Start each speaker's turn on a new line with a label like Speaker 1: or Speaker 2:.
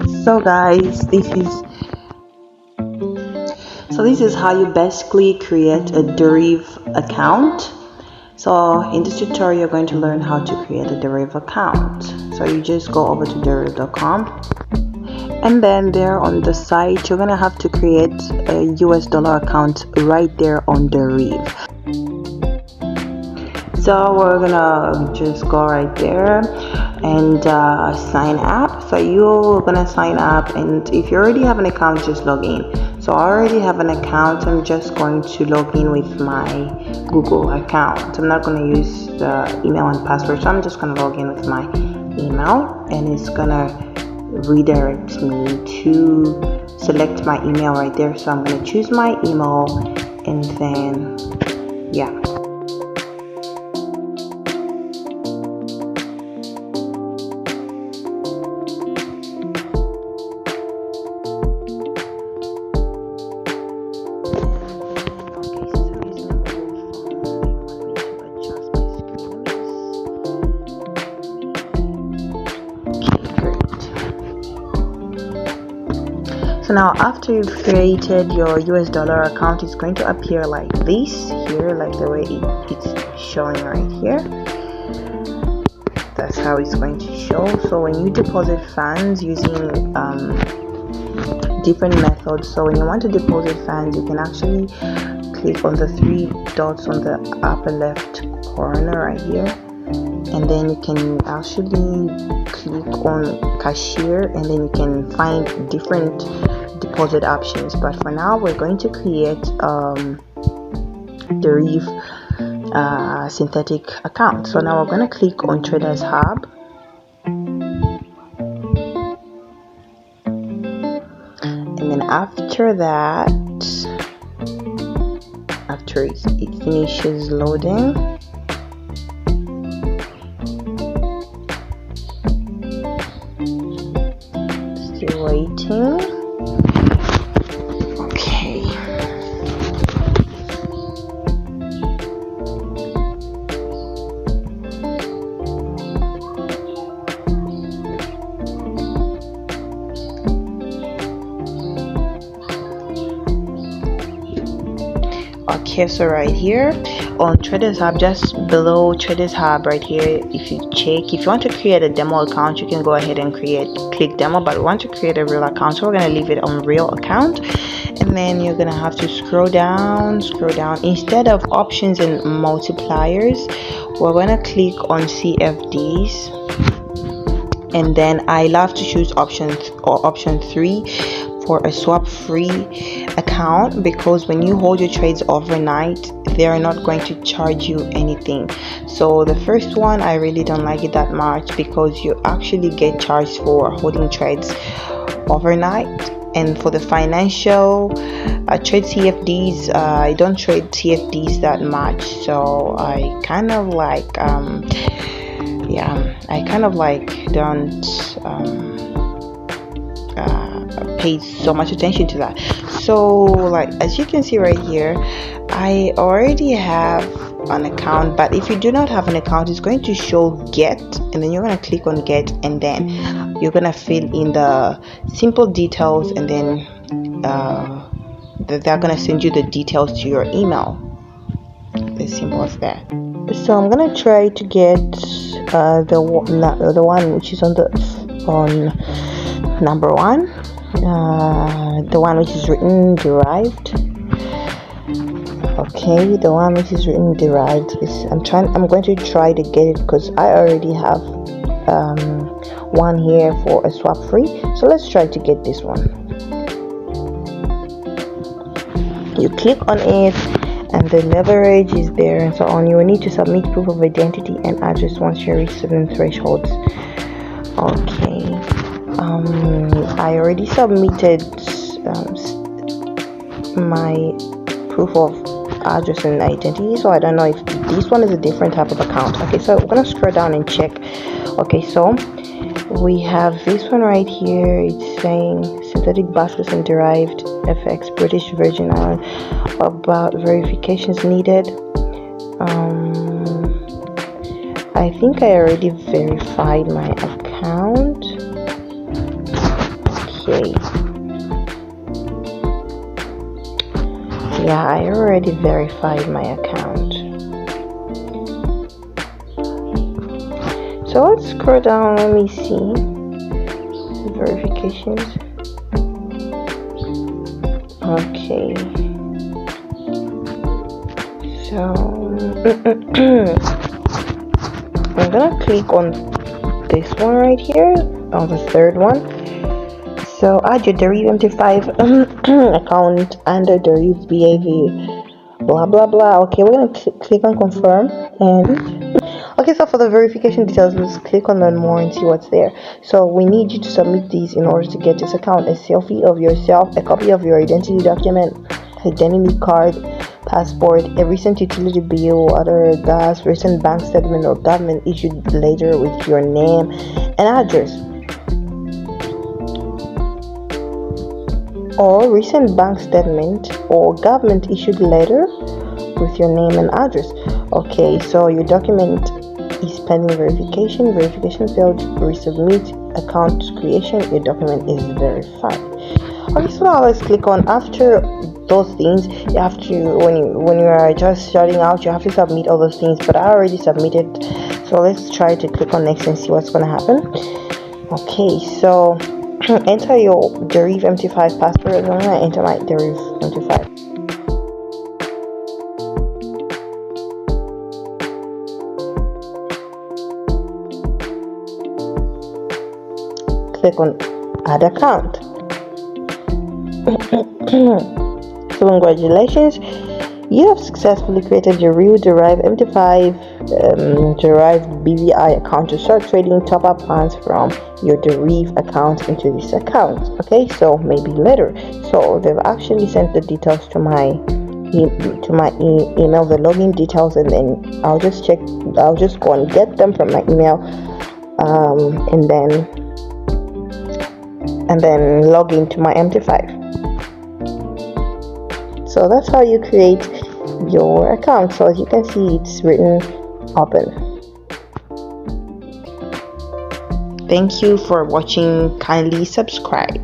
Speaker 1: So guys, this is how you basically create a Deriv account. So in this tutorial you're going to learn how to create a Deriv account. So you just go over to deriv.com, and then there on the site you're gonna have to create a US dollar account right there on Deriv. So we're gonna just go right there and sign up. So you're gonna sign up, and if you already have an account, just log in. So I already have an account. I'm just going to log in with my Google account. I'm not going to use the email and password, so I'm just going to log in with my email, and it's gonna redirect me to select my email right there. So I'm going to choose my email, and then yeah. So now after you've created your US dollar account, it's going to appear like this here, like the way it's showing right here. That's how it's going to show. So when you deposit funds using different methods, so when you want to deposit funds, you can actually click on the three dots on the upper left corner right here, and then you can actually click on cashier, and then you can find different deposit options. But for now we're going to create Deriv synthetic account. So now we're going to click on Traders Hub, and then after that, after it finishes loading, still waiting. Okay, so right here on Traders Hub, just below Traders Hub right here, if you want to create a demo account, you can go ahead and click demo, but we want to create a real account, so we're going to leave it on real account. And then you're going to have to scroll down. Instead of options and multipliers, we're going to click on CFDs, and then I love to choose option 3 for a swap free account, because when you hold your trades overnight, they are not going to charge you anything. So the first one, I really don't like it that much, because you actually get charged for holding trades overnight. And for the financial trade CFDs, I don't trade CFDs that much, so I kind of like don't pay so much attention to that. So like as you can see right here, I already have an account, but if you do not have an account, it's going to show get, and then you're going to click on get, and then you're going to fill in the simple details, and then they're going to send you the details to your email. As simple as that. So I'm going to try to get the one which is on number 1, the one which is written derived. Okay, the one which is written derived is I'm going to try to get it, because I already have one here for a swap free. So let's try to get this one. You click on it, and the leverage is there and so on. You will need to submit proof of identity and address once you reach certain thresholds. Okay, I already submitted my proof of address and identity, so I don't know if this one is a different type of account. Okay, so we're gonna scroll down and check. Okay, so we have this one right here. It's saying synthetic baskets and derived FX British Virgin Island, about verifications needed. I think I already verified my account. Okay. Yeah, I already verified my account. So let's scroll down. Let me see verifications. Okay. So I'm gonna click on this one right here, on the third one. So add your Deriv MT5 account under Deriv BAV, blah blah blah. Okay, we're gonna click on confirm. And okay, so for the verification details, let's click on learn more and see what's there. So we need you to submit these in order to get this account: a selfie of yourself, a copy of your identity document, identity card, passport, a recent utility bill, water, gas, recent bank statement, or government issued letter with your name and address, or recent bank statement or government issued letter with your name and address. Okay, so your document is pending verification. Verification failed. Resubmit account creation. Your document is verified. Okay, so now let's click on, after those things, you have to, when you are just starting out, you have to submit all those things, but I already submitted. So let's try to click on next and see what's going to happen. Okay, so enter your Deriv MT5 password. I'm going to enter my Deriv MT5. Click on add account. So congratulations, you have successfully created your real Deriv MT5 derived BVI account to start trading top-up funds from your Deriv account into this account. Okay, so maybe later. So they've actually sent the details to my email, the login details, and then I'll just go and get them from my email, and then log into my MT5. So that's how you create your account. So as you can see, it's written open. Thank you for watching. Kindly subscribe.